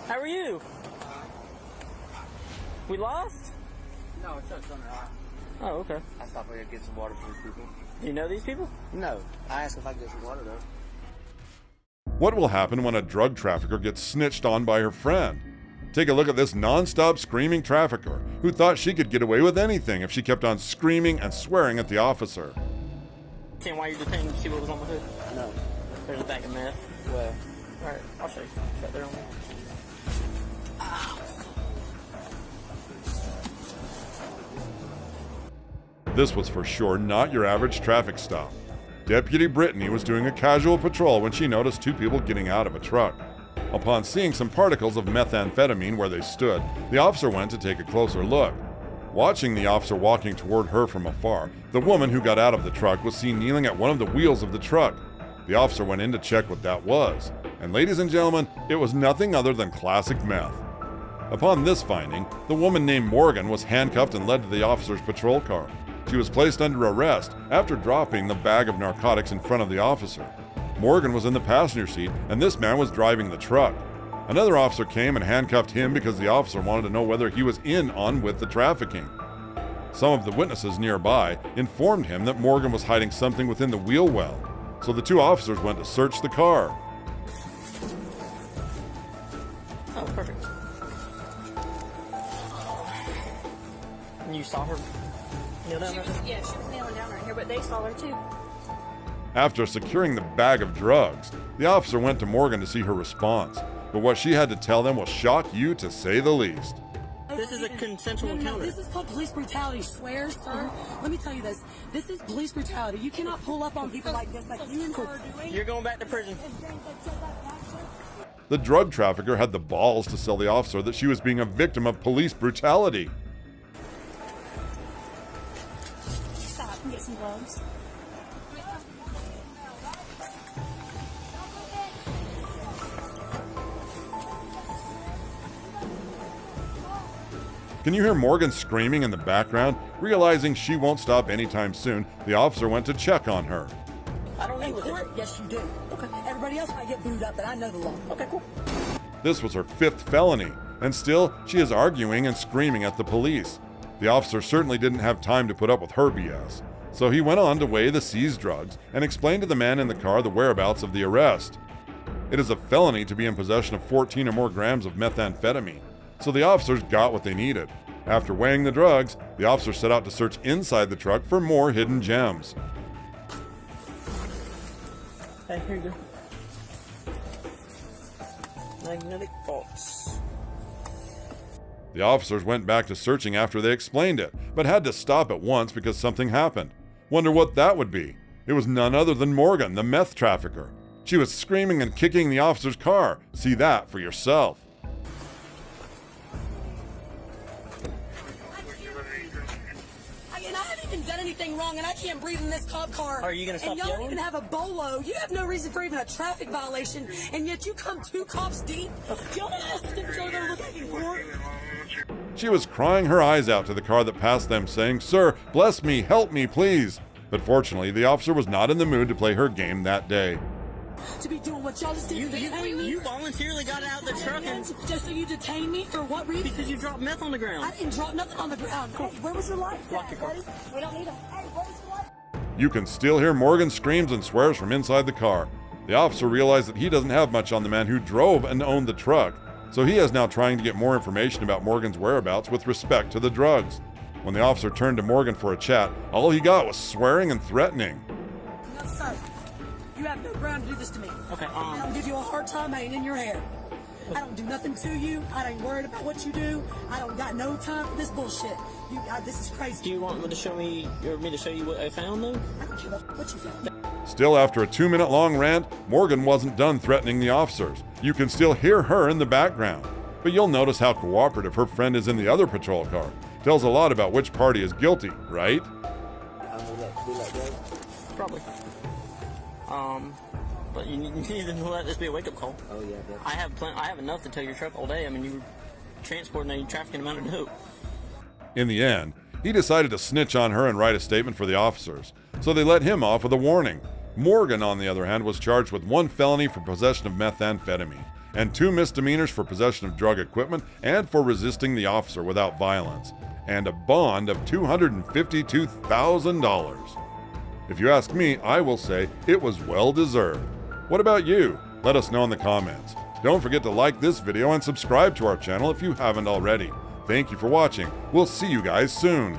How are you? We lost? No, it's just on the eye. Oh, okay. I stopped here to get some water for these people. Do you know these people? No. I asked if I could get some water, though. What will happen when a drug trafficker gets snitched on by her friend? Take a look at this non-stop screaming trafficker who thought she could get away with anything if she kept on screaming and swearing at the officer. Seeing why you're detained to see what was on the hood? No. There's a bag of meth. Well, Alright, I'll show you. It's right there on me. This was for sure not your average traffic stop. Deputy Brittany was doing a casual patrol when she noticed two people getting out of a truck. Upon seeing some particles of methamphetamine where they stood, the officer went to take a closer look. Watching the officer walking toward her from afar, the woman who got out of the truck was seen kneeling at one of the wheels of the truck. The officer went in to check what that was, and ladies and gentlemen, it was nothing other than classic meth. Upon this finding, the woman named Morgan was handcuffed and led to the officer's patrol car. She was placed under arrest after dropping the bag of narcotics in front of the officer. Morgan was in the passenger seat, and this man was driving the truck. Another officer came and handcuffed him because the officer wanted to know whether he was in on with the trafficking. Some of the witnesses nearby informed him that Morgan was hiding something within the wheel well, so the two officers went to search the car. Oh, perfect. And you saw her kneel down right there? Yeah, she was kneeling down right here, but they saw her too. After securing the bag of drugs, the officer went to Morgan to see her response, but what she had to tell them will shock you to say the least. This is a consensual encounter. No, this is called police brutality. Swear, sir. Let me tell you this. This is police brutality. You cannot pull up on people like this, like you and her are doing. You're going back to prison. The drug trafficker had the balls to tell the officer that she was being a victim of police brutality. Stop and get some gloves. Can you hear Morgan screaming in the background? Realizing she won't stop anytime soon, the officer went to check on her. I don't In need court, yes you do. Okay. Everybody else might get booed up, but I know the law. Okay, cool. This was her 5th felony, and still, she is arguing and screaming at the police. The officer certainly didn't have time to put up with her BS, so he went on to weigh the seized drugs and explain to the man in the car the whereabouts of the arrest. It is a felony to be in possession of 14 or more grams of methamphetamine, so the officers got what they needed. After weighing the drugs, the officer set out to search inside the truck for more hidden gems. Hey, here you go. Magnetic bolts. The officers went back to searching after they explained it, but had to stop at once because something happened. Wonder what that would be? It was none other than Morgan, the meth trafficker. She was screaming and kicking the officer's car. See that for yourself. And I haven't even done anything wrong, and I can't breathe in this cop car. Are you gonna stop And y'all yelling? don't even have a bolo. You have no reason for even a traffic violation, and yet you come 2 cops deep. Y'all don't have to stick each other look at you in court. She was crying her eyes out to the car that passed them, saying, "Sir, bless me, help me, please." But fortunately, the officer was not in the mood to play her game that day. To be doing what y'all just did. Detain me. You voluntarily got out of the truck and Just so you detain me for what reason? because you dropped meth on the ground. I didn't drop nothing on the ground. Hey, where was your lights Lock at, your car. buddy? We don't need them. Hey, where was your lights? You can still hear Morgan screams and swears from inside the car. The officer realized that he doesn't have much on the man who drove and owned the truck, so he is now trying to get more information about Morgan's whereabouts with respect to the drugs. When the officer turned to Morgan for a chat, all he got was swearing and threatening. No, sir. You have no ground to do this to me. Okay, I don't give you a hard time. I ain't in your hair. I don't do nothing to you. I ain't worried about what you do. I don't got no time for this bullshit. This is crazy. Do you want me to show me, or me to show you what I found though? I don't care what you found. Still, after a 2-minute long rant, Morgan wasn't done threatening the officers. You can still hear her in the background. But you'll notice how cooperative her friend is in the other patrol car. Tells a lot about which party is guilty, right? Probably. But you need to let this be a wake-up call. Oh, yeah, definitely. I have enough to tow your truck all day. I mean, you were transporting a trafficking amount of dope. In the end, he decided to snitch on her and write a statement for the officers, so they let him off with a warning. Morgan, on the other hand, was charged with 1 felony for possession of methamphetamine and 2 misdemeanors for possession of drug equipment and for resisting the officer without violence, and a bond of $252,000. If you ask me, I will say it was well deserved. What about you? Let us know in the comments. Don't forget to like this video and subscribe to our channel if you haven't already. Thank you for watching. We'll see you guys soon.